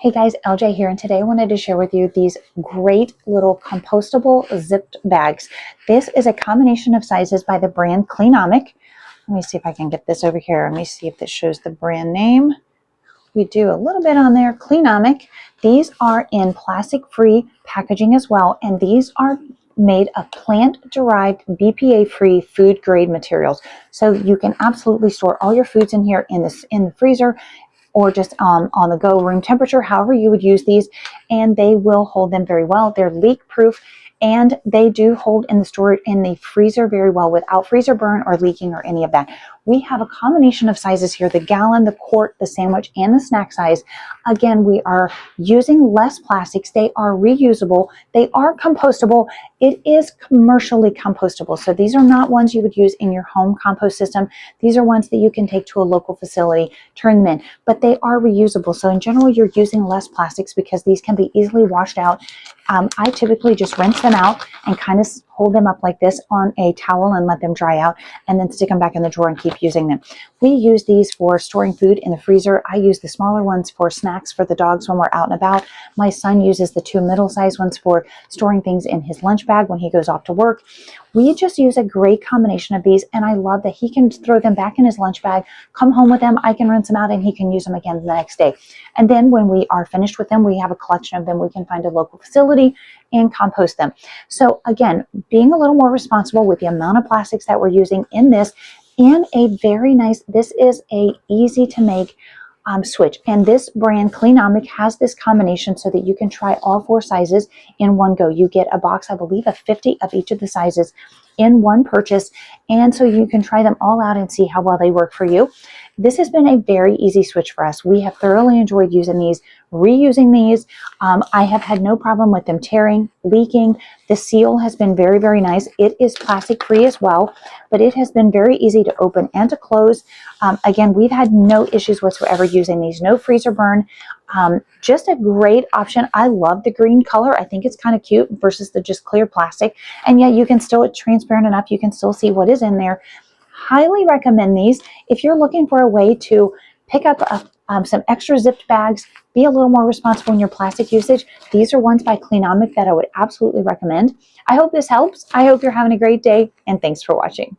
Hey guys, LJ here, and today I wanted to share with you these great little compostable zipped bags. This is a combination of sizes by the brand Cleanomic. Let me see if I can get this over here. Let me see if this shows the brand name. We do a little bit on there, Cleanomic. These are in plastic-free packaging as well, and these are made of plant-derived, BPA-free food-grade materials. So you can absolutely store all your foods in here in the freezer, or just on the go, room temperature, however you would use these, and they will hold them very well. They're leak proof, and they do hold in the freezer very well without freezer burn or leaking or any of that. We have a combination of sizes here: the gallon, the quart, the sandwich, and the snack size. Again, we are using less plastics. They are reusable. They are compostable. It is commercially compostable. So these are not ones you would use in your home compost system. These are ones that you can take to a local facility, turn them in, but they are reusable. So in general, you're using less plastics because these can be easily washed out. I typically just rinse them out and kind of hold them up like this on a towel and let them dry out, and then stick them back in the drawer and keep using them. We use these for storing food in the freezer. I use the smaller ones for snacks for the dogs when we're out and about. My son uses the two middle-sized ones for storing things in his lunch bag when he goes off to work. We just use a great combination of these, and I love that he can throw them back in his lunch bag, come home with them, I can rinse them out, and he can use them again the next day. And then when we are finished with them, we have a collection of them. We can find a local facility and compost them. So again, being a little more responsible with the amount of plastics that we're using in this, and a very nice, this is a easy to make switch. And this brand Cleanomic has this combination so that you can try all 4 sizes in one go. You get a box, I believe, of 50 of each of the sizes in one purchase, and so you can try them all out and see how well they work for you. This has been a very easy switch for us. We have thoroughly enjoyed using these, reusing these. I have had no problem with them tearing, leaking. The seal has been very, very nice. It is plastic free as well, but it has been very easy to open and to close. Again, we've had no issues whatsoever using these. No freezer burn. Just a great option. I love the green color. I think it's kind of cute versus the just clear plastic. And yet you can still, it's transparent enough. You can still see what is in there. Highly recommend these. If you're looking for a way to pick up some extra zipped bags, be a little more responsible in your plastic usage, these are ones by Cleanomic that I would absolutely recommend. I hope this helps. I hope you're having a great day, and thanks for watching.